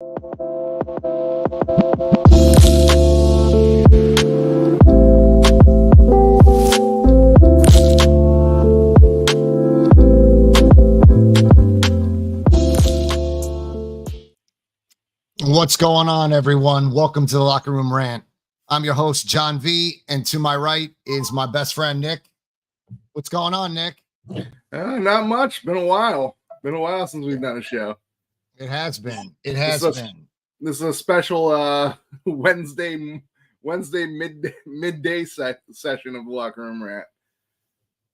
What's going on, everyone? Welcome to the Locker Room Rant. I'm your host, John V, and to my right is my best friend, Nick. What's going on, Nick? Not much. Been a while. Been a while since we've done a show. It has been. It has been. This is a special Wednesday midday session of the Locker Room Rant.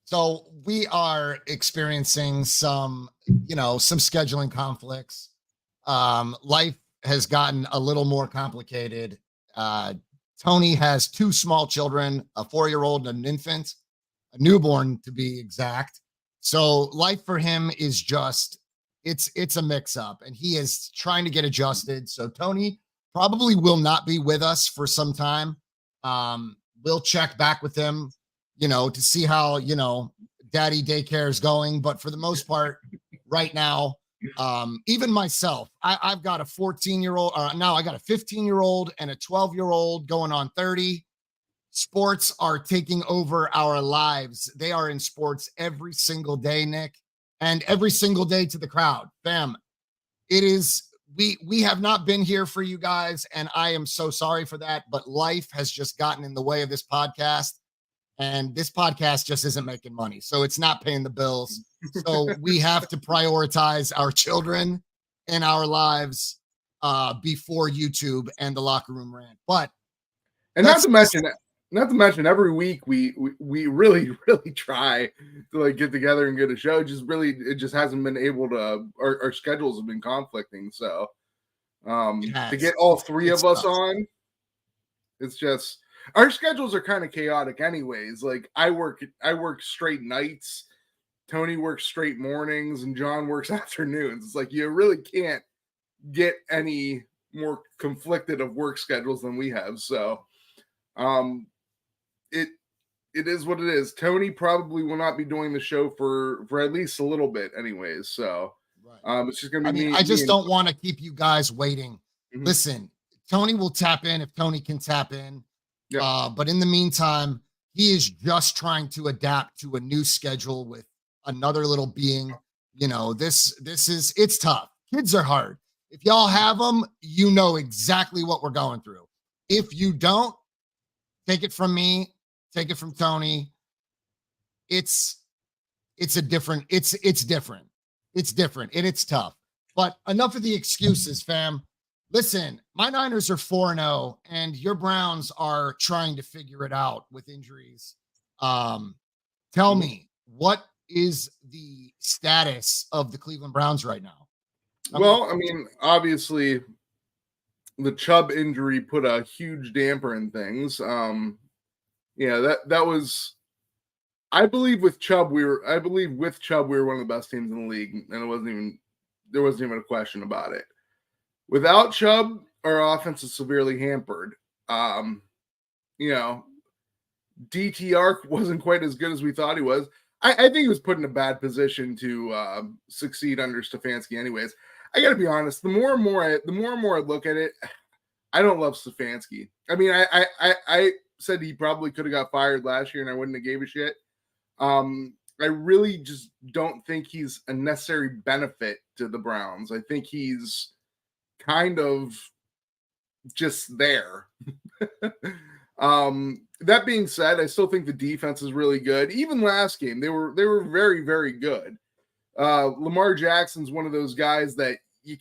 So we are experiencing some scheduling conflicts. Life has gotten a little more complicated. Tony has two small children, a 4-year-old and an infant, a newborn to be exact. So life for him is just, it's a mix up, and he is trying to get adjusted. So Tony probably will not be with us for some time. We'll check back with him, to see how, daddy daycare is going. But for the most part, right now, even myself, I've got a 14-year-old. Now I got a 15-year-old and a 12-year-old going on 30. Sports are taking over our lives. They are in sports every single day, Nick, and every single day to the crowd. Fam, it is, we have not been here for you guys, and I am so sorry for that, but life has just gotten in the way of this podcast, and this podcast just isn't making money. So it's not paying the bills. So we have to prioritize our children and our lives before YouTube and the Locker Room Rant. But not to mention every week we really try to get together and get a show. It just hasn't been able to. Our schedules have been conflicting. So to get all three of us on, it's just, our schedules are kind of chaotic anyways. I work straight nights, Tony works straight mornings, and John works afternoons. It's you really can't get any more conflicted of work schedules than we have. So it is what it is. Tony probably will not be doing the show for at least a little bit anyways. So it's just gonna be me. I just don't want to keep you guys waiting. Mm-hmm. Listen, Tony will tap in if Tony can tap in. Yep. But in the meantime, he is just trying to adapt to a new schedule with another little being. It's tough. Kids are hard. If y'all have them, you know exactly what we're going through. If you don't, take it from me, take it from Tony. It's different, and it's tough. But enough of the excuses, fam. Listen, my Niners are 4-0, and your Browns are trying to figure it out with injuries. Tell me, what is the status of the Cleveland Browns right now? Well, I mean, obviously, the Chubb injury put a huge damper in things. That was, I believe with Chubb we were one of the best teams in the league, and there wasn't even a question about it. Without Chubb, our offense is severely hampered. DTR wasn't quite as good as we thought he was. I think he was put in a bad position to succeed under Stefanski anyways. I got to be honest, the more and more I look at it, I don't love Stefanski. I mean, I said he probably could have got fired last year and I wouldn't have gave a shit. I really just don't think he's a necessary benefit to the Browns. I think he's kind of just there. That being said, I still think the defense is really good. Even last game, they were very, very good. Lamar Jackson's one of those guys that you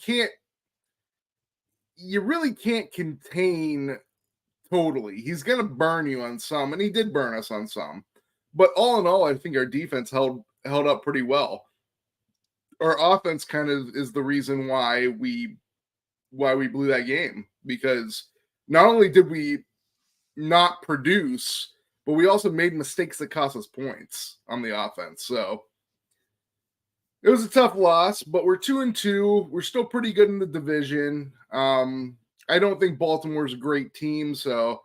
really can't contain totally. He's going to burn you on some, and he did burn us on some. But all in all, I think our defense held up pretty well. Our offense kind of is the reason why we blew that game, because not only did we not produce, but we also made mistakes that cost us points on the offense. So it was a tough loss, but we're 2-2. We're still pretty good in the division. I don't think Baltimore's a great team, but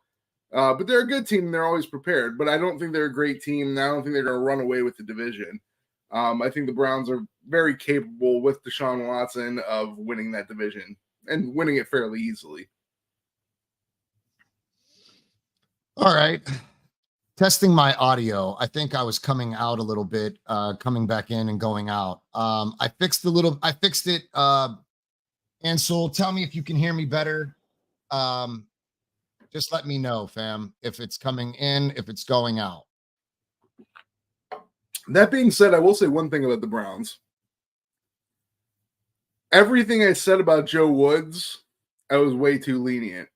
they're a good team and they're always prepared. But I don't think they're a great team, and I don't think they're going to run away with the division. I think the Browns are very capable with Deshaun Watson of winning that division. and winning it fairly easily. All right. Testing my audio. I think I was coming out a little bit, coming back in and going out. I fixed it. Ansel, tell me if you can hear me better. Just let me know, fam, if it's coming in, if it's going out. That being said, I will say one thing about the Browns. Everything I said about Joe Woods, I was way too lenient.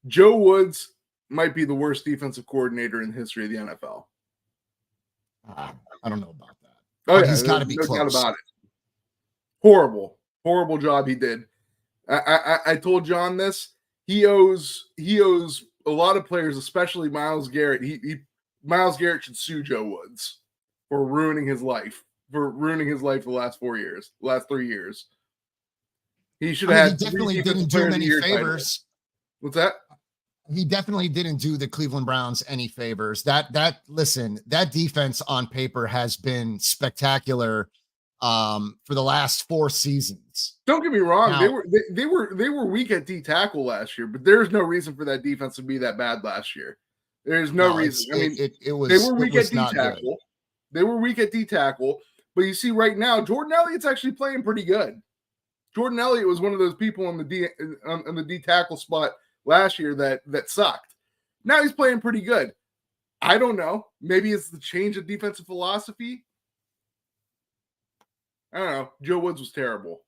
Joe Woods might be the worst defensive coordinator in the history of the NFL. I don't know about that. Oh, but he's got to be no close. doubt about it. Horrible job he did. I told John this. He owes a lot of players, especially Myles Garrett. Myles Garrett should sue Joe Woods for ruining his life. The last 3 years. He should have. He definitely didn't do him any favors. What's that? He definitely didn't do the Cleveland Browns any favors. That defense on paper has been spectacular for the last 4 seasons. Don't get me wrong. Now, they were weak at D tackle last year, but there's no reason for that defense to be that bad last year. There's no reason. I mean, they were weak at D tackle. They were weak at D tackle, but you see right now, Jordan Elliott's actually playing pretty good. Jordan Elliott was one of those people on the D tackle spot last year that sucked. Now he's playing pretty good. I don't know. Maybe it's the change of defensive philosophy. I don't know. Joe Woods was terrible.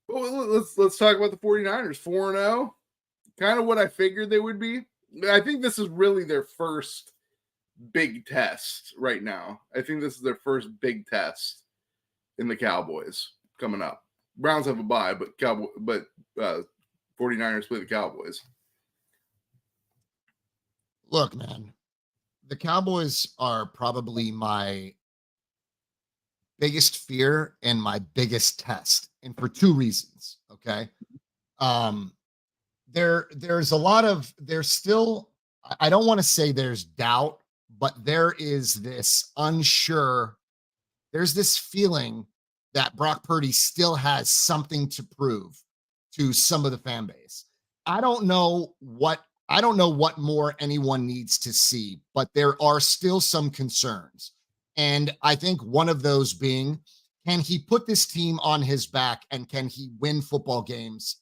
Well, let's talk about the 49ers. 4-0. Kind of what I figured they would be. I think this is really their first big test right now. I think this is their first big test in the Cowboys coming up. Browns have a bye, but 49ers play the Cowboys. Look, man, the Cowboys are probably my biggest fear and my biggest test, and for 2 reasons. Okay. There's still, I don't want to say there's doubt, but there is this there's this feeling that Brock Purdy still has something to prove to some of the fan base. I don't know what more anyone needs to see, but there are still some concerns. And I think one of those being, can he put this team on his back and can he win football games?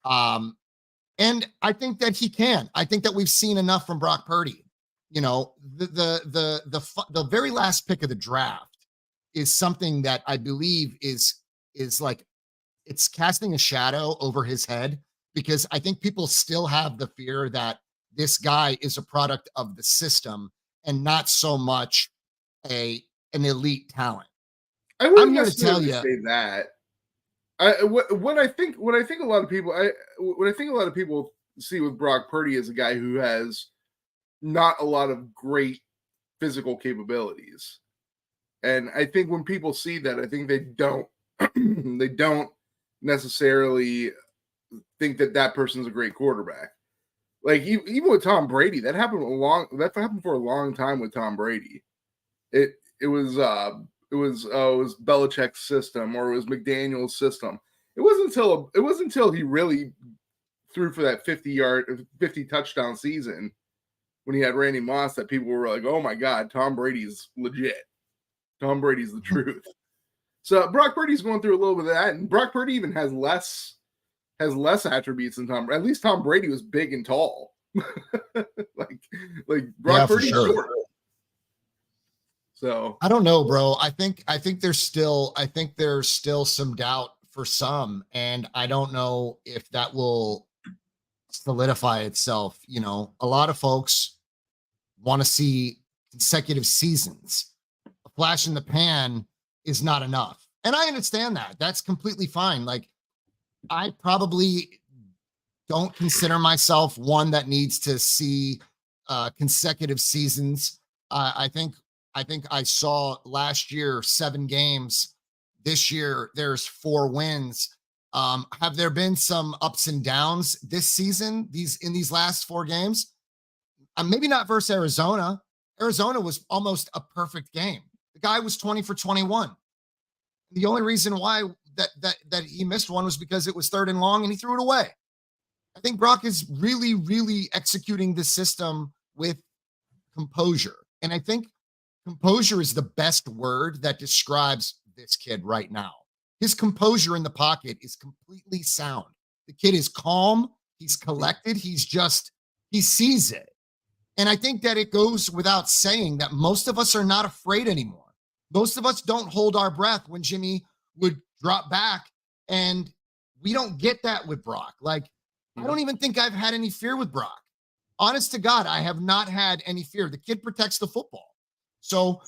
And I think that he can. I think that we've seen enough from Brock Purdy. You know, the very last pick of the draft is something that I believe is like, it's casting a shadow over his head, because I think people still have the fear that this guy is a product of the system and not so much an elite talent. I wouldn't necessarily say that. What I think a lot of people see with Brock Purdy is a guy who has not a lot of great physical capabilities. And I think when people see that, I think they don't necessarily think that person's a great quarterback. Like even with Tom Brady, that happened for a long time with Tom Brady. It was Belichick's system, or it was McDaniel's system. It wasn't until he really threw for that 50 touchdown season when he had Randy Moss that people were like, "Oh my God, Tom Brady's legit. Tom Brady's the truth." So Brock Purdy's going through a little bit of that, and Brock Purdy even has less attributes than Tom. At least Tom Brady was big and tall. like Brock Purdy's short. So I don't know, bro. I think there's still some doubt for some, and I don't know if that will solidify itself. You know, a lot of folks want to see consecutive seasons. A flash in the pan is not enough, and I understand that. That's completely fine. Like, I probably don't consider myself one that needs to see consecutive seasons. I think I saw last year 7 games. This year there's 4 wins. Have there been some ups and downs this season? In these last 4 games, maybe not versus Arizona. Arizona was almost a perfect game. The guy was 20 for 21. The only reason why that he missed one was because it was 3rd and long and he threw it away. I think Brock is really, really executing the system with composure. And I think composure is the best word that describes this kid right now. His composure in the pocket is completely sound. The kid is calm. He's collected. He sees it. And I think that it goes without saying that most of us are not afraid anymore. Most of us don't hold our breath when Jimmy would drop back. And we don't get that with Brock. Like, I don't even think I've had any fear with Brock. Honest to God, I have not had any fear. The kid protects the football. So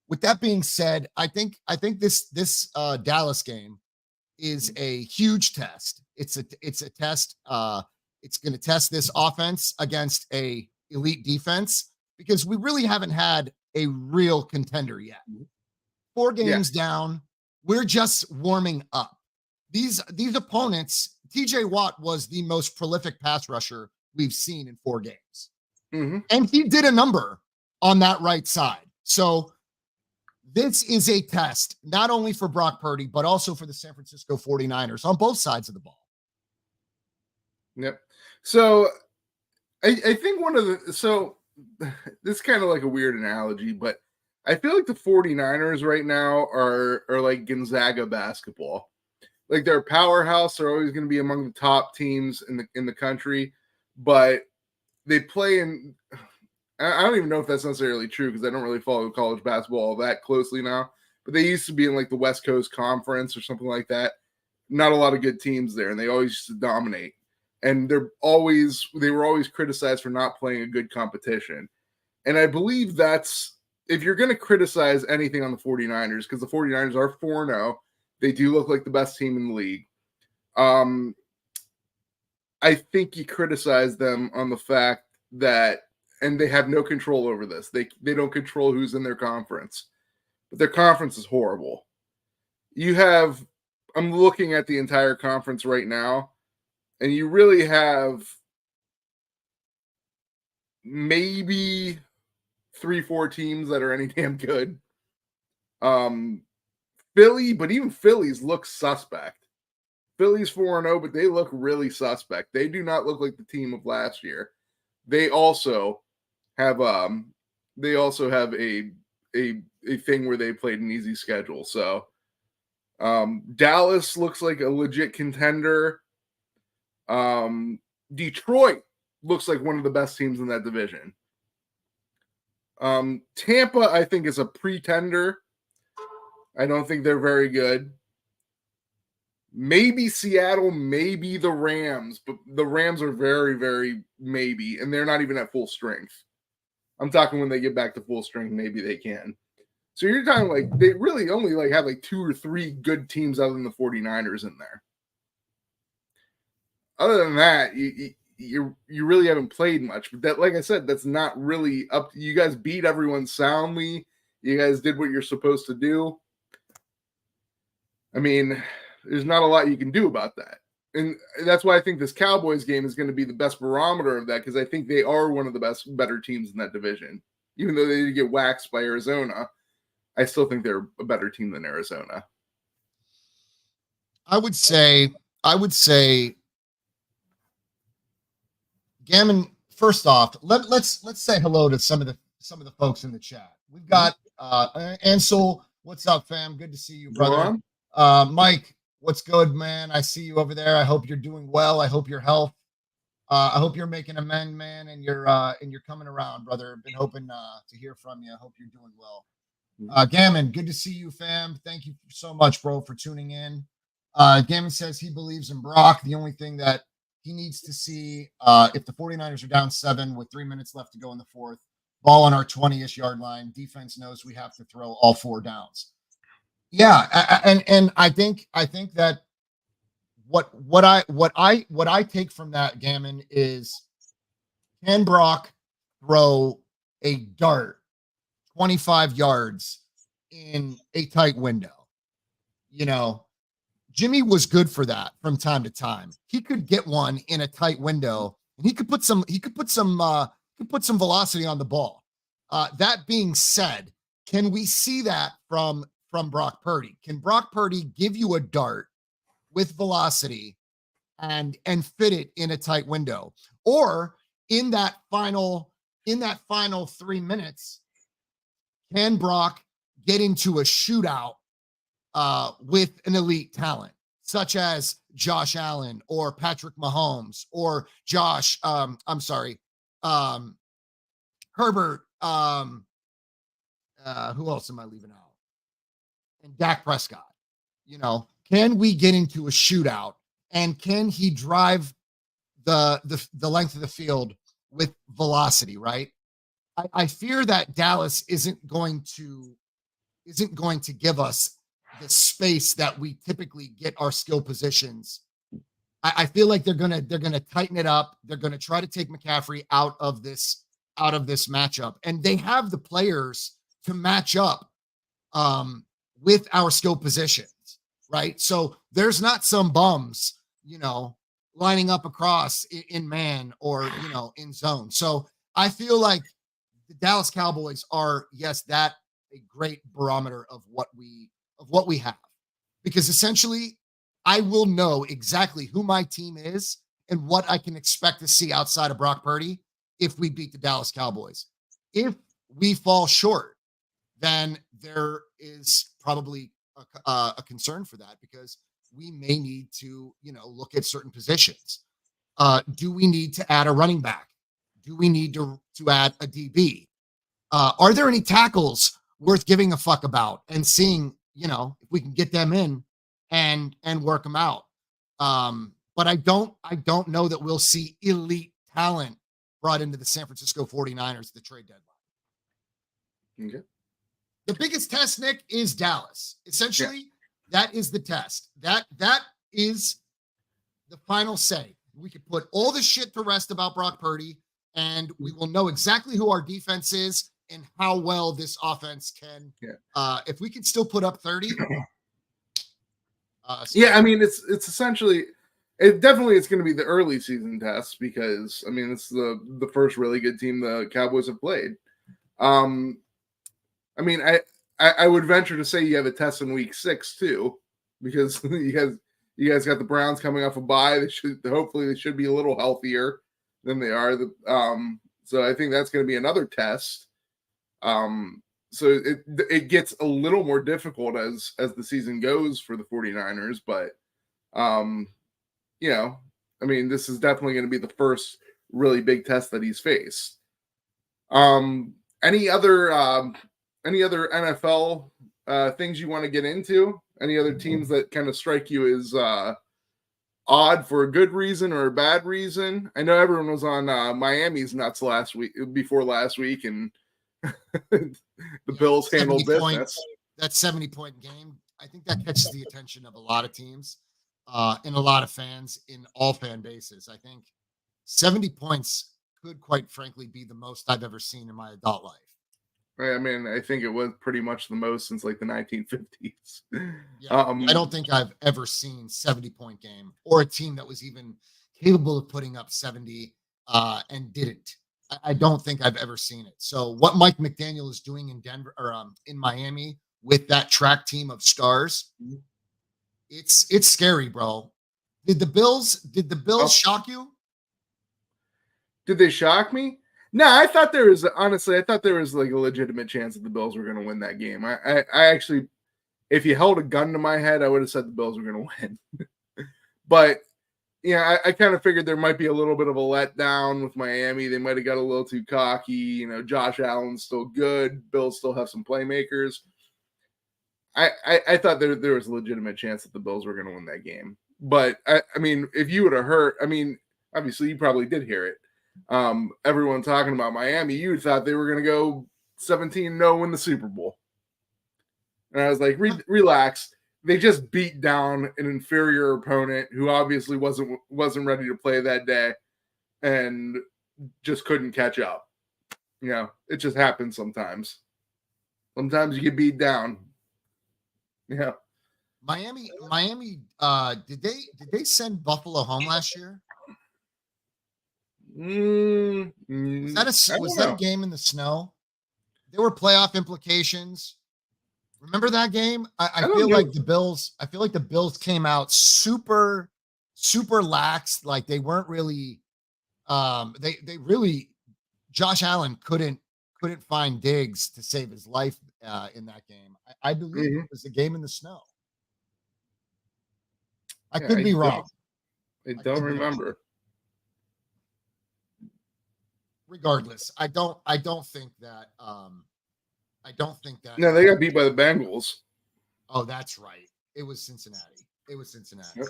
with that being said, I think this Dallas game is a huge test. It's a test. It's going to test this offense against a elite defense because we really haven't had a real contender yet. 4 games down. We're just warming up. These opponents, TJ Watt was the most prolific pass rusher we've seen in 4 games. And he did a number on that right side. So this is a test, not only for Brock Purdy, but also for the San Francisco 49ers on both sides of the ball. Yep. So I think this is kind of like a weird analogy, but I feel like the 49ers right now are like Gonzaga basketball. Like they're a powerhouse. They're always going to be among the top teams in the country, but they play in. I don't even know if that's necessarily true because I don't really follow college basketball that closely now. But they used to be in like the West Coast Conference or something like that. Not a lot of good teams there, and they always used to dominate. And they were always criticized for not playing a good competition. And I believe that's if you're going to criticize anything on the 49ers, because the 49ers are 4-0. They do look like the best team in the league. I think you criticize them on the fact that, and they have no control over this. They don't control who's in their conference, but their conference is horrible. I'm looking at the entire conference right now, and you really have maybe 3-4 teams that are any damn good. Philly, but even Phillies look suspect. Philly's 4-0, but they look really suspect. They do not look like the team of last year. They also have a thing where they played an easy schedule. So Dallas looks like a legit contender. Detroit looks like one of the best teams in that division. Tampa, I think, is a pretender. I don't think they're very good. Maybe Seattle, maybe the Rams, but the Rams are very, very maybe, and they're not even at full strength. I'm talking when they get back to full strength, maybe they can. So you're talking like they really only like have like 2 or 3 good teams other than the 49ers in there. Other than that, you really haven't played much. But that, like I said, that's not really up to you guys. Beat everyone soundly. You guys did what you're supposed to do. I mean, there's not a lot you can do about that. And that's why I think this Cowboys game is going to be the best barometer of that, because I think they are one of the better teams in that division. Even though they did get waxed by Arizona, I still think they're a better team than Arizona. I would say, Gammon, first off, let's say hello to some of the folks in the chat. We've got Ansel, what's up, fam? Good to see you, brother. Mike, what's good, man? I see you over there. I hope you're doing well. I hope your health. I hope you're making amends, man, and you're coming around, brother. Been hoping to hear from you. I hope you're doing well. Gammon, good to see you, fam. Thank you so much, bro, for tuning in. Gammon says he believes in Brock. The only thing that he needs to see, if the 49ers are down 7 with 3 minutes left to go in the 4th, ball on our 20-ish yard line, defense knows we have to throw all 4 downs. Yeah, and I think that what I take from that, Gammon, is can Brock throw a dart 25 yards in a tight window? You know, Jimmy was good for that from time to time. He could get one in a tight window, and he could put some velocity on the ball. That being said, can we see that from Brock Purdy? Can Brock Purdy give you a dart with velocity and fit it in a tight window? Or in that final 3 minutes, can Brock get into a shootout with an elite talent such as Josh Allen or Patrick Mahomes or Herbert, who else am I leaving out? And Dak Prescott. Can we get into a shootout, and can he drive the length of the field with velocity, right? I fear that Dallas isn't going to give us the space that we typically get our skill positions. I feel like they're gonna tighten it up. They're gonna try to take McCaffrey out of this matchup, and they have the players to match up with our skill positions, right? So there's not some bums, lining up across in man or in zone. So I feel like the Dallas Cowboys are, yes, that a great barometer of what we have, because essentially I will know exactly who my team is and what I can expect to see outside of Brock Purdy if we beat the Dallas Cowboys. If we fall short, then there is probably a concern for that, because we may need to, look at certain positions. Do we need to add a running back? Do we need to add a DB? Are there any tackles worth giving a fuck about and seeing, if we can get them in and work them out? But I don't know that we'll see elite talent brought into the San Francisco 49ers at the trade deadline. Okay. The biggest test, Nick, is Dallas. Essentially, that is the test. That is the final say. We could put all the shit to rest about Brock Purdy, and we will know exactly who our defense is and how well this offense can. If we can still put up 30. I mean, it's essentially, it's going to be the early season test, because I mean, it's the first really good team the Cowboys have played. I mean, I would venture to say you have a test in week 6 too, because you guys got the Browns coming off a bye. Hopefully they should be a little healthier than they are. So I think that's going to be another test. So it gets a little more difficult as the season goes for the 49ers, but I mean, this is definitely going to be the first really big test that he's faced. Any other NFL things you want to get into? Any other teams that kind of strike you as odd for a good reason or a bad reason? I know everyone was on Miami's nuts before last week, and the Bills handled business. That 70-point game, I think that catches the attention of a lot of teams and a lot of fans in all fan bases. I think 70 points could, quite frankly, be the most I've ever seen in my adult life. I mean, I think it was pretty much the most since like the 1950s. I don't think I've ever seen 70-point game or a team that was even capable of putting up 70 and didn't. I don't think I've ever seen it. So what Mike McDaniel is doing in Denver or in Miami with that track team of stars, it's scary, bro. Did the Bills shock you? Did they shock me? No, I thought there was like a legitimate chance that the Bills were going to win that game. I actually, if you held a gun to my head, I would have said the Bills were going to win. But I kind of figured there might be a little bit of a letdown with Miami. They might have got a little too cocky. Josh Allen's still good. Bills still have some playmakers. I thought there was a legitimate chance that the Bills were going to win that game. But I mean, if you would have heard, I mean, obviously you probably did hear it. Everyone talking about Miami, you thought they were going to go 17-0, win the Super Bowl. And I was like, relax. They just beat down an inferior opponent who obviously wasn't ready to play that day and just couldn't catch up. It just happens sometimes. Sometimes you get beat down. Yeah. Miami, did they send Buffalo home last year? Was that a game in the snow? There were playoff implications. Remember that game? I don't feel know. like the Bills. I feel like the Bills came out super, super lax. Like they weren't really. They really. Josh Allen couldn't find Diggs to save his life in that game. I believe Mhm. it was a game in the snow. I Yeah, could be wrong. I I don't could be wrong. remember. Regardless, I don't think that. I don't think that. No, they got beat by the Bengals. Oh, that's right. It was Cincinnati. It was Cincinnati. Yep.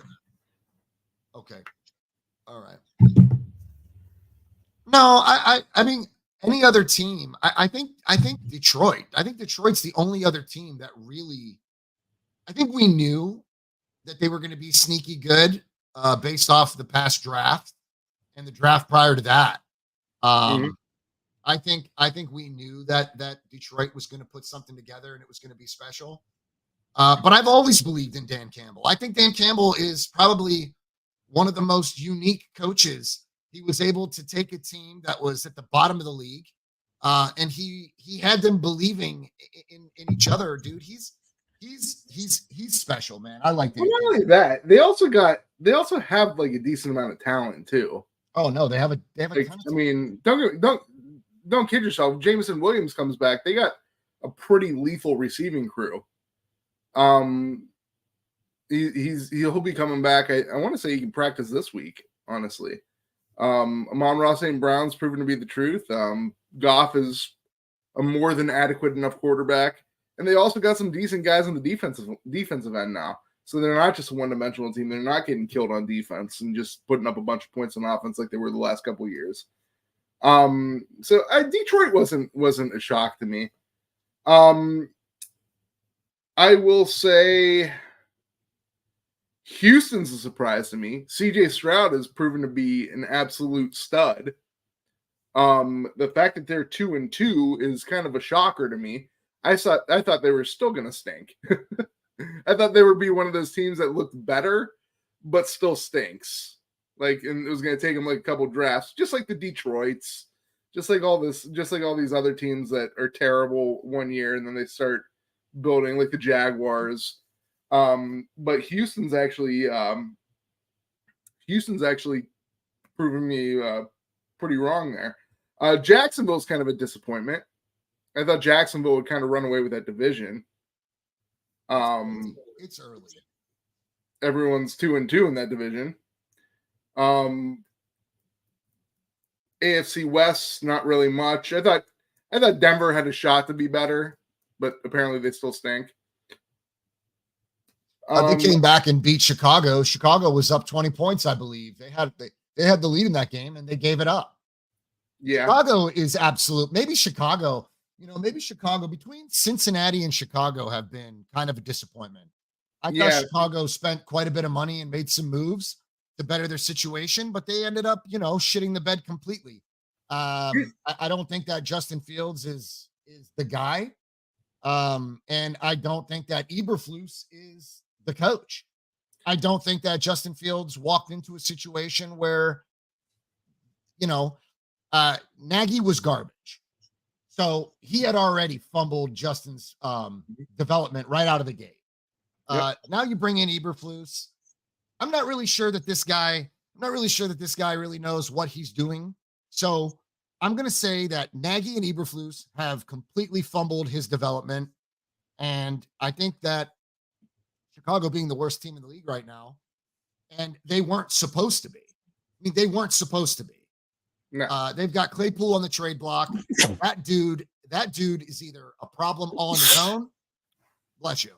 Okay. All right. No, I mean any other team. I think Detroit. I think Detroit's the only other team that really. I think we knew that they were going to be sneaky good based off the past draft and the draft prior to that. Mhm. I think we knew that Detroit was going to put something together and it was going to be special. But I've always believed in Dan Campbell. I think Dan Campbell is probably one of the most unique coaches. He was able to take a team that was at the bottom of the league, and he had them believing in each other. Dude, he's special, man. I like Well, Dan not Campbell. only that, they also have like a decent amount of talent too. Oh no, they have a Like, ton of I talent. mean, don't kid yourself. Jameson Williams comes back. They got a pretty lethal receiving crew. He'll be coming back. I want to say he can practice this week, honestly. Amon-Ra St. Brown's proven to be the truth. Goff is a more than adequate enough quarterback. And they also got some decent guys on the defensive end now. So they're not just a one-dimensional team. They're not getting killed on defense and just putting up a bunch of points on offense like they were the last couple of years. So Detroit wasn't a shock to me. I will say Houston's a surprise to me. CJ Stroud has proven to be an absolute stud. The fact that they're 2-2 is kind of a shocker to me. I thought they were still gonna stink. I thought they would be one of those teams that looked better, but still stinks. Like, and it was gonna take them like a couple drafts, just like the Detroits, just like all these other teams that are terrible one year and then they start building, like the Jaguars. But Houston's actually proving me pretty wrong there. Jacksonville's kind of a disappointment. I thought Jacksonville would kind of run away with that division. It's early. Everyone's 2-2 in that division. AFC West, not really much. I thought Denver had a shot to be better, but apparently they still stink. They came back and beat Chicago. Chicago was up 20 points, I believe. They had the lead in that game and they gave it up. Yeah. Chicago is absolute. Maybe Chicago between Cincinnati and Chicago have been kind of a disappointment. I thought Chicago spent quite a bit of money and made some moves to better their situation, but they ended up, shitting the bed completely. I don't think that Justin Fields is the guy. And I don't think that Eberflus is the coach. I don't think that Justin Fields walked into a situation where, Nagy was garbage. So he had already fumbled Justin's development right out of the gate. Now you bring in Eberflus. I'm not really sure that this guy really knows what he's doing. So I'm going to say that Nagy and Eberflus have completely fumbled his development. And I think that Chicago being the worst team in the league right now, and they weren't supposed to be. I mean, they weren't supposed to be. No. They've got Claypool on the trade block. That dude is either a problem all on his own. Bless you.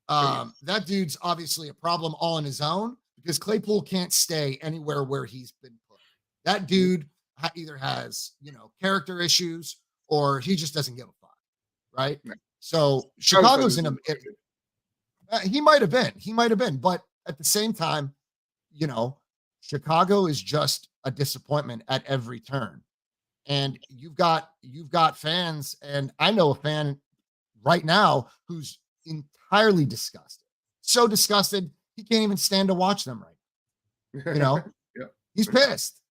That dude's obviously a problem all on his own because Claypool can't stay anywhere where he's been put. That dude either has, character issues or he just doesn't give a fuck. Right. No. So Chicago's in a, he might have been, but at the same time, Chicago is just a disappointment at every turn. And you've got fans, and I know a fan right now who's entirely disgusted. So disgusted, he can't even stand to watch them right now. Yeah. He's pissed.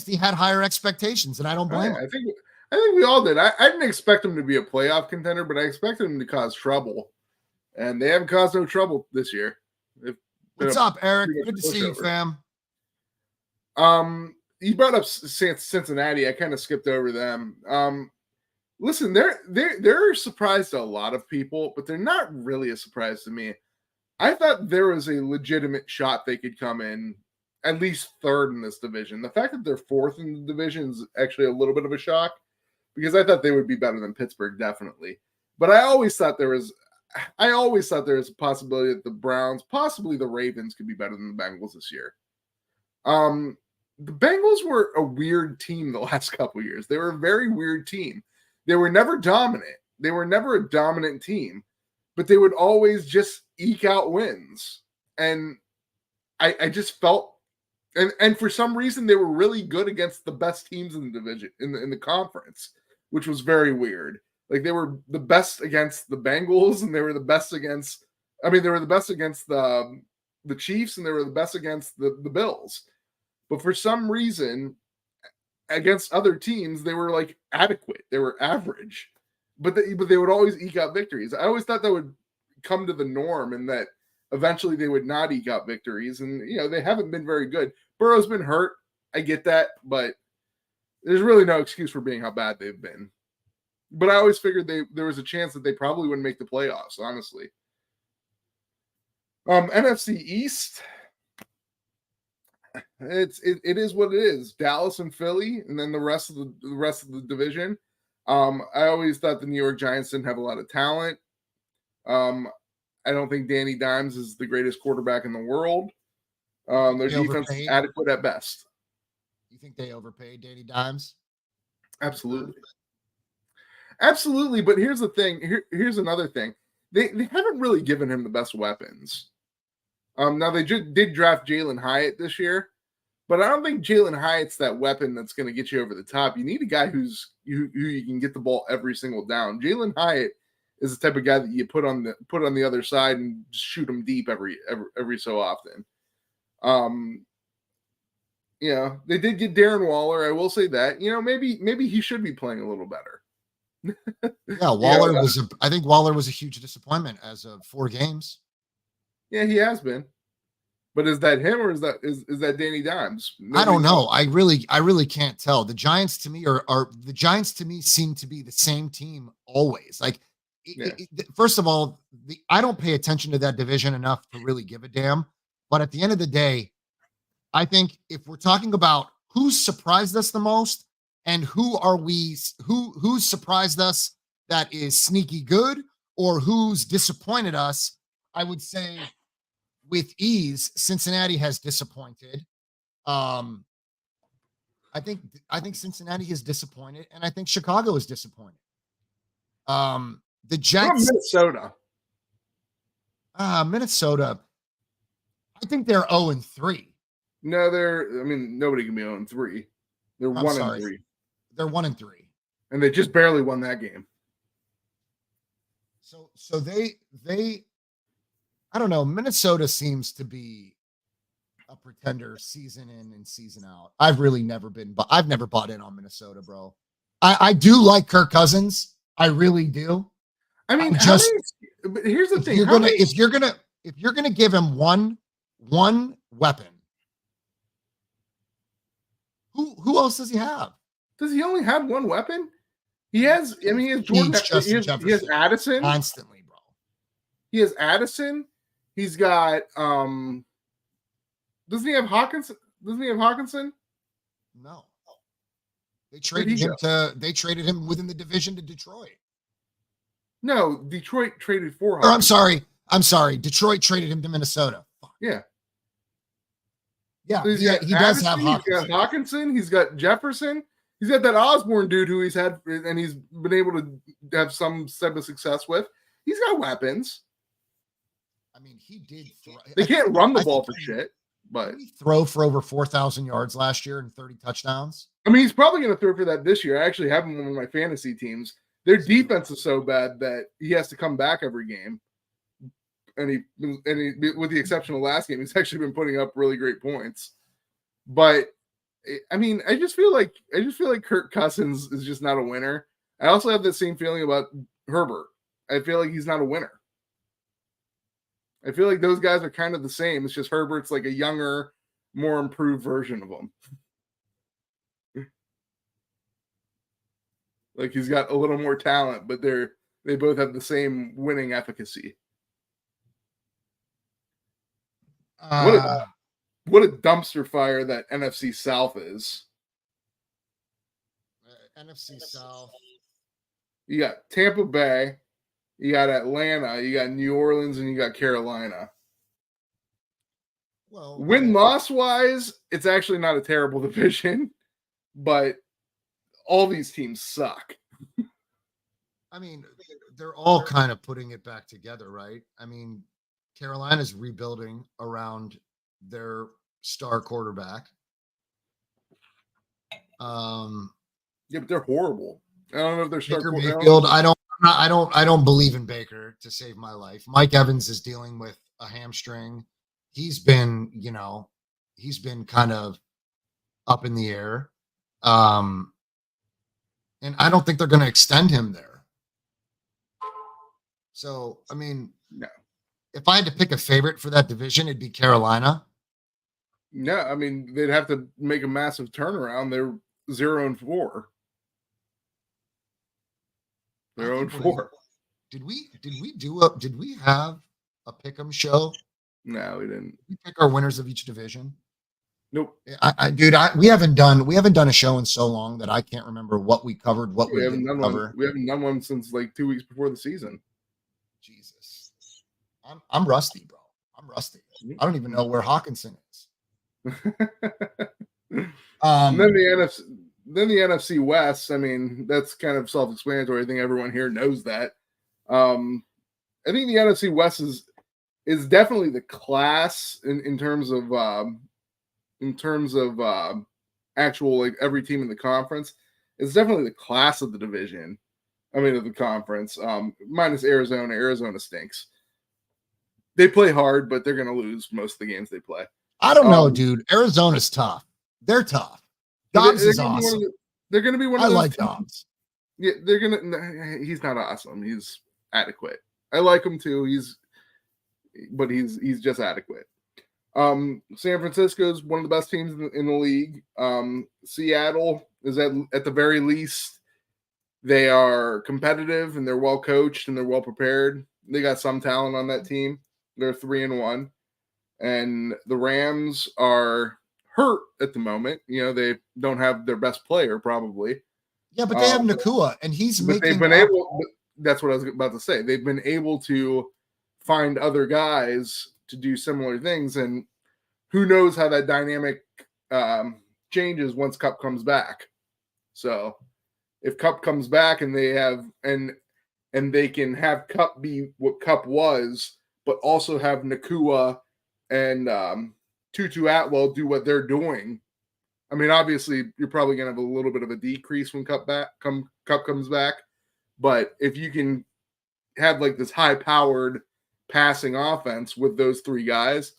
He had higher expectations, and I don't blame him. I think we all did. I didn't expect him to be a playoff contender, but I expected him to cause trouble. and they haven't caused no trouble this year. What's up, Eric? pretty much Good to see you, pushover. fam. You brought up Cincinnati. I kind of skipped over them. Listen, they're a surprise to a lot of people, but they're not really a surprise to me. I thought there was a legitimate shot they could come in at least third in this division. The fact that they're fourth in the division is actually a little bit of a shock because I thought they would be better than Pittsburgh, definitely. But I always thought there was a possibility that the Browns, possibly the Ravens, could be better than the Bengals this year. The Bengals were a weird team the last couple of years. They were a very weird team. They were never dominant. They were never a dominant team, but they would always just eke out wins. And I just felt, and for some reason, they were really good against the best teams in the division, in the conference, which was very weird. Like they were the best against the Bengals, and they were the best against, they were the best against the Chiefs, and they were the best against the Bills. But for some reason, against other teams, they were like adequate. They were average, but they would always eke out victories. I always thought that would come to the norm, and that eventually they would not eke out victories. And they haven't been very good. Burrow's been hurt. I get that, but there's really no excuse for being how bad they've been. But I always figured there was a chance that they probably wouldn't make the playoffs. Honestly, NFC East. It is what it is. Dallas and Philly, and then the rest of the division. I always thought the New York Giants didn't have a lot of talent. I don't think Danny Dimes is the greatest quarterback in the world. Their defense is adequate at best. You think they overpaid Danny Dimes? Absolutely. But here's the thing. Here's another thing. They haven't really given him the best weapons. Now they did draft Jalen Hyatt this year, but I don't think Jalen Hyatt's that weapon that's going to get you over the top. You need a guy who you can get the ball every single down. Jalen Hyatt is the type of guy that you put on the other side and just shoot him deep every so often. They did get Darren Waller. I will say that. Maybe he should be playing a little better. Yeah, Waller I think Waller was a huge disappointment as of 4 games. Yeah, he has been. But is that him, or is that Danny Dimes? I don't know. I really can't tell. The Giants to me seem to be the same team always. Like, first of all, I don't pay attention to that division enough to really give a damn. But at the end of the day, I think if we're talking about who's surprised us the most and who's surprised us that is sneaky good, or who's disappointed us, I would say with ease, Cincinnati has disappointed. I think Cincinnati is disappointed, and I think Chicago is disappointed. The Jets, Minnesota. I think they're 0-3. No, nobody can be 0-3. They're 1-3. They're 1-3, and they just barely won that game. So they I don't know. Minnesota seems to be a pretender season in and season out. I've never bought in on Minnesota, bro. I do like Kirk Cousins. I really do. But here's the thing. If you're gonna give him one weapon, who else does he have? Does he only have one weapon? He has. He has Jordan. He has Addison constantly, bro. He has Addison. He's got. Doesn't he have Hawkinson? No. They traded him within the division to Detroit. No, Detroit traded for him. I'm sorry. Detroit traded him to Minnesota. Fuck. Yeah. Yeah, he does have Hawkinson. He's got Hawkinson. He's got Jefferson. He's got that Osborne dude who he's had, and he's been able to have some type of success with. He's got weapons. I mean, he did. They can't run the ball for shit, but he throw for over 4,000 yards last year and 30 touchdowns. I mean, he's probably going to throw for that this year. I actually have him on one of my fantasy teams. Their defense is so bad that he has to come back every game. And he, with the exception of last game, he's actually been putting up really great points. But I mean, I just feel like Kirk Cousins is just not a winner. I also have the same feeling about Herbert. I feel like he's not a winner. I feel like those guys are kind of the same. It's just Herbert's like a younger, more improved version of them. Like he's got a little more talent, but they both have the same winning efficacy. What a dumpster fire that NFC South is. NFC South. You got Tampa Bay, you got Atlanta, you got New Orleans, and you got Carolina. Well, win-loss wise, it's actually not a terrible division, but all these teams suck. I mean, they're all kind of putting it back together, right? I mean, Carolina's rebuilding around their star quarterback. Yeah, but they're horrible. I don't know if they're Baker Mayfield. I don't believe in Baker to save my life. Mike Evans is dealing with a hamstring. He's been kind of up in the air. And I don't think they're going to extend him there. So, I mean, no. If I had to pick a favorite for that division, it'd be Carolina. No, I mean, they'd have to make a massive turnaround. They're 0-4. They're 0-4. Did we have a pick'em show? No, we didn't. We pick our winners of each division. Nope. We haven't done a show in so long that I can't remember what we covered, what we didn't cover. We haven't done one since like 2 weeks before the season. Jesus. I'm rusty, bro. I'm rusty. I don't even know where Hawkinson is. And then the NFC West. I mean, that's kind of self-explanatory. I think everyone here knows that. I think the NFC West is definitely the class in terms of actual, like, every team in the conference. It's definitely the class of the division. I mean, of the conference. Minus Arizona. Arizona stinks. They play hard, but they're going to lose most of the games they play. I don't know, dude. Arizona's tough. They're tough. Dobbs is awesome. They're going to be one of those. I like Dobbs. Yeah, they're going to. He's not awesome. He's adequate. I like him too. He's just adequate. San Francisco is one of the best teams in the league. Seattle is at the very least, they are competitive and they're well coached and they're well prepared. They got some talent on that team. They're 3-1, and the Rams are hurt at the moment. You know, they don't have their best player probably. Yeah, but they have Nakua, and he's making. They've been able. That's what I was about to say. They've been able to find other guys to do similar things, and who knows how that dynamic changes once Kupp comes back. So, if Kupp comes back and they have and they can have Kupp be what Kupp was, but also have Nakua and Tutu Atwell do what they're doing. I mean, obviously, you're probably going to have a little bit of a decrease when Kupp comes back. But if you can have like this high-powered passing offense with those three guys,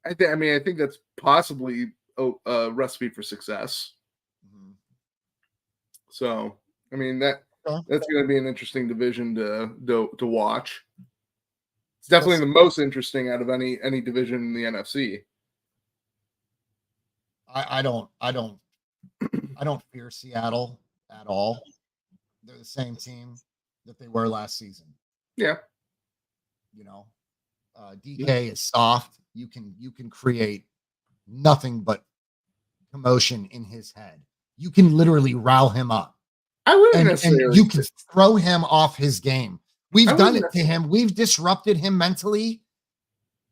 I think that's possibly a recipe for success. Mm-hmm. So, I mean, that's going to be an interesting division to watch. It's definitely the most interesting out of any division in the NFC. I don't fear Seattle at all. They're the same team that they were last season. Yeah. You know, DK is soft. You can create nothing but commotion in his head. You can literally rile him up. And you can throw him off his game. We've done it to him. We've disrupted him mentally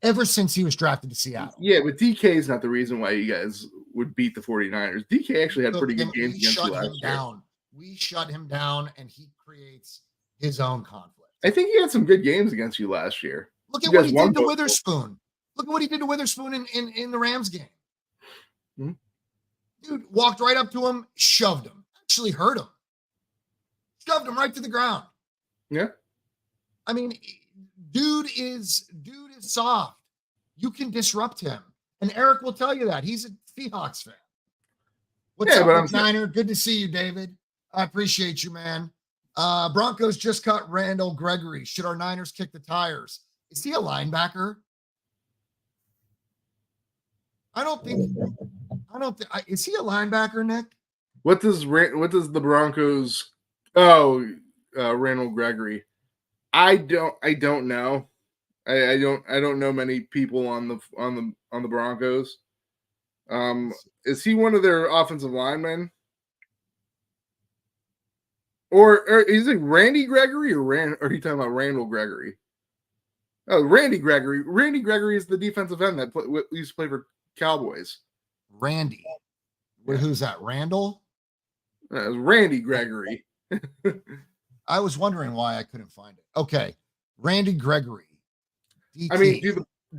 ever since he was drafted to Seattle. Yeah, but DK is not the reason why you guys would beat the 49ers. DK actually had pretty good games against you last year. We shut him down, and he creates his own conflict. I think he had some good games against you last year. Look at what he did to Witherspoon. Look at what he did to Witherspoon in the Rams game. Mm-hmm. Dude walked right up to him, shoved him. Actually hurt him. Shoved him right to the ground. Yeah. I mean, dude is soft. You can disrupt him. And Eric will tell you that. He's a Seahawks fan. What's up, Niner? Good to see you, David. I appreciate you, man. Broncos just cut Randall Gregory. Should our Niners kick the tires? Is he a linebacker? I don't think. Is he a linebacker, Nick? What does the Broncos? Oh, Randall Gregory. I don't know. I don't know many people on the Broncos. Is he one of their offensive linemen? Or is it Randy Gregory or are you talking about Randall Gregory? Oh, Randy Gregory. Randy Gregory is the defensive end that used to play for Cowboys. Randy. Yeah. Who's that? Randall? It was Randy Gregory. I was wondering why I couldn't find it. Okay. Randy Gregory. DT. I mean,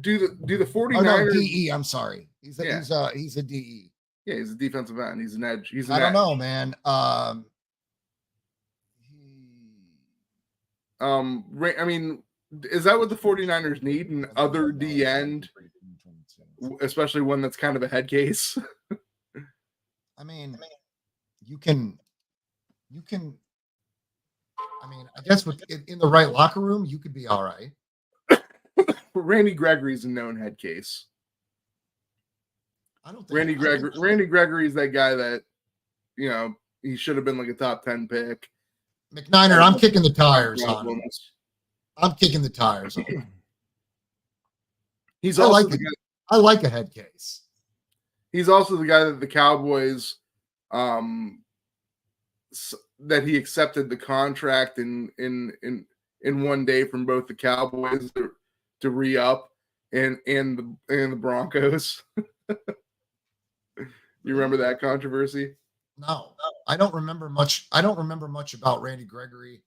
do the 49ers. Oh, no, DE. I'm sorry. He's a DE. Yeah, he's a defensive end. He's an edge. I don't know, man. I mean, is that what the 49ers need? An other D end, especially one that's kind of a head case. I mean, you can. I mean, I guess in the right locker room, you could be all right. Randy Gregory's a known head case. I don't think Randy Gregory is that guy that, he should have been like a top 10 pick. McNiner, I'm kicking the tires on him. I'm kicking the tires on him. He's also I like a head case. He's also the guy that the Cowboys, that he accepted the contract in one day from both the Cowboys to re-up and the Broncos. You remember that controversy? No, I don't remember much. I don't remember much about Randy Gregory.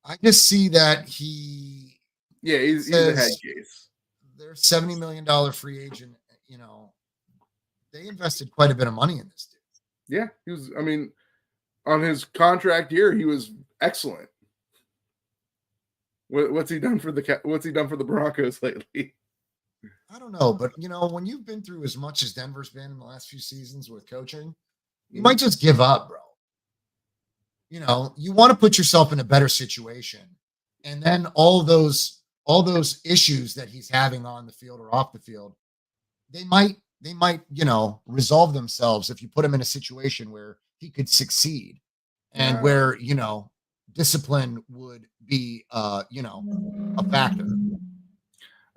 I just see that he's a head case. They're $70 million free agent. They invested quite a bit of money in this dude. Yeah, he was. I mean, on his contract year, he was excellent. What's he done for the Broncos lately? I don't know, but when you've been through as much as Denver's been in the last few seasons with coaching, you might just give up, bro. You want to put yourself in a better situation, and then all those issues that he's having on the field or off the field, they might resolve themselves if you put him in a situation where he could succeed and where discipline would be a factor.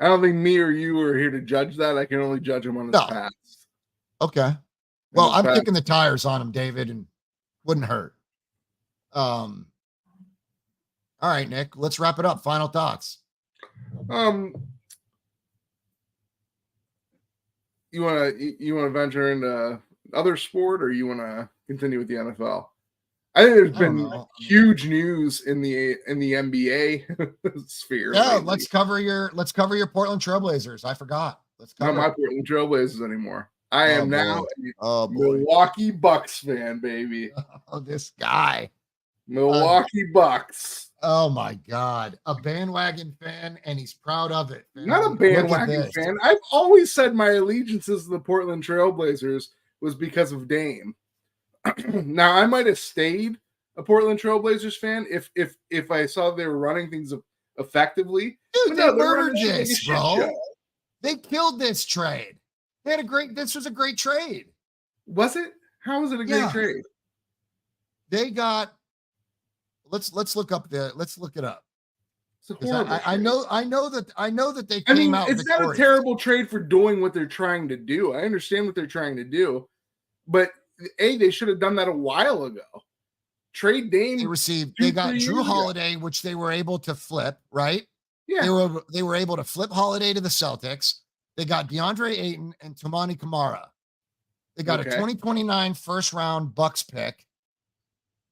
I don't think me or you are here to judge that. I can only judge him on his past. Okay. Well, I'm kicking the tires on him, David, and wouldn't hurt. All right, Nick, let's wrap it up. Final thoughts. You want to venture into other sport, or you want to continue with the NFL? I think there's been huge news in the NBA sphere. Yeah, let's cover your Portland Trailblazers. I forgot. Let's cover not my Portland Trailblazers anymore. I am now a Milwaukee Bucks fan, baby. Oh, this guy. Milwaukee Bucks. Oh my God. A bandwagon fan, and he's proud of it. Man. Not a bandwagon fan. I've always said my allegiances to the Portland Trailblazers was because of Dame. Now, I might have stayed a Portland Trailblazers fan if I saw they were running things effectively. Dude, they murdered this, bro. They killed this trade. This was a great trade. Was it? How was it a great trade? They got. Let's look it up. It's a horrible I know that they came out. It's not a terrible trade for doing what they're trying to do. I understand what they're trying to do, but they should have done that a while ago. Trade Dame. They got Drew Holiday, which they were able to flip, right? Yeah. They were able to flip Holiday to the Celtics. They got DeAndre Ayton and Toumani Camara. They got a 2029 first round Bucks pick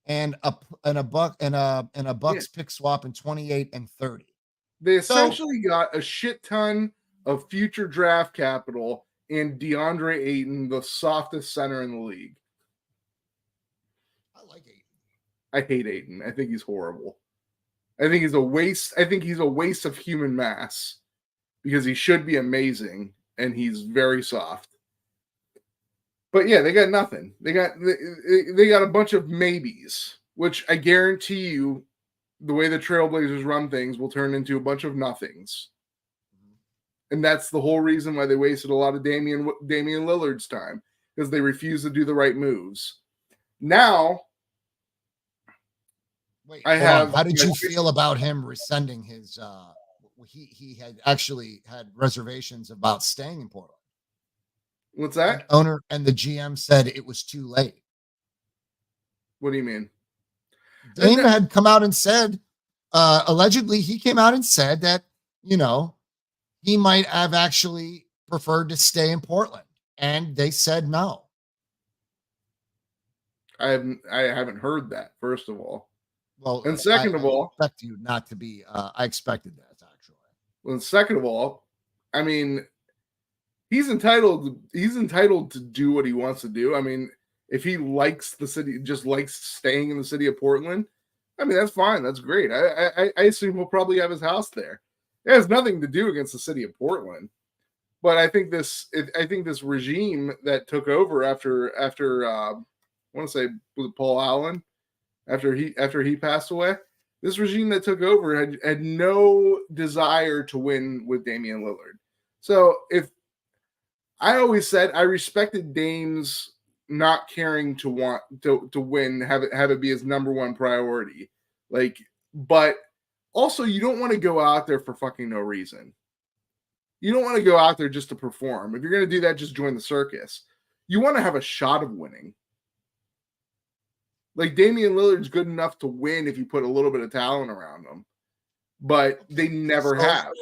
and a Bucks pick swap in 28 and 30. They essentially got a shit ton of future draft capital and DeAndre Ayton, the softest center in the league. I like Ayton. I hate Ayton. I think he's horrible. I think he's a waste. I think he's a waste of human mass because he should be amazing and he's very soft. But yeah, they got nothing. They got a bunch of maybes, which I guarantee you the way the Trailblazers run things will turn into a bunch of nothings. And that's the whole reason why they wasted a lot of Damian Lillard's time, because they refuse to do the right moves. Now, Wait, I hold on. have. How did you feel about him rescinding his? He had actually had reservations about staying in Portland. What's that? The owner and the GM said it was too late. What do you mean? Dame had come out and said, allegedly, he came out and said that, you know, he might have actually preferred to stay in Portland, and they said no. I haven't heard that, first of all. Well, and second of all, I expect you not to be. I expected that, actually. Well, and second of all, I mean, he's entitled to do what he wants to do. I mean, if he likes the city, just likes staying in the city of Portland, I mean, that's fine. That's great. I assume he'll probably have his house there. It has nothing to do against the city of Portland. But I think this regime that took over after I want to say, was it Paul Allen, after he passed away, this regime that took over had no desire to win with Damian Lillard. So if I always said I respected Dame's not caring to want to win, have it be his number one priority. Like, but also you don't want to go out there for fucking no reason. You don't want to go out there just to perform. If you're going to do that, just join the circus. You want to have a shot of winning. Like, Damian Lillard's good enough to win if you put a little bit of talent around him, but they never have.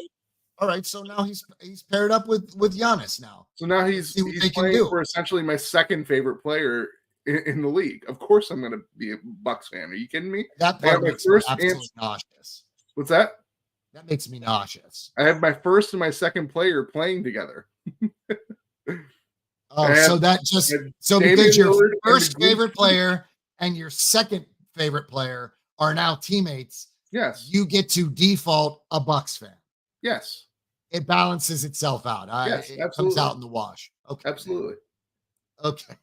All right, so now he's paired up with Giannis now. So now he's playing for essentially my second favorite player in the league. Of course, I'm going to be a Bucks fan. Are you kidding me? That part makes me absolutely nauseous. What's that? That makes me nauseous. I have my first and my second player playing together. Because your first favorite player and your second favorite player are now teammates. Yes. You get to default a Bucks fan. Yes. It balances itself out. Yes, it comes out in the wash. Okay. Absolutely. Okay.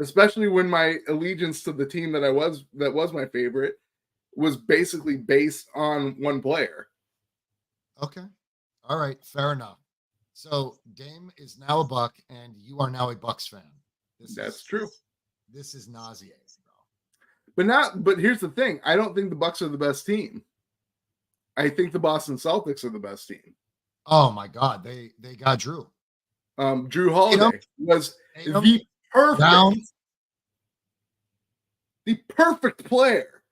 Especially when my allegiance to the team that was my favorite was basically based on one player. Okay. All right. Fair enough. So Dame is now a Buck, and you are now a Bucks fan. That's true. This is nauseating, bro. But here's the thing. I don't think the Bucks are the best team. I think the Boston Celtics are the best team. Oh my God. They got Drew. Drew Holiday was the perfect player.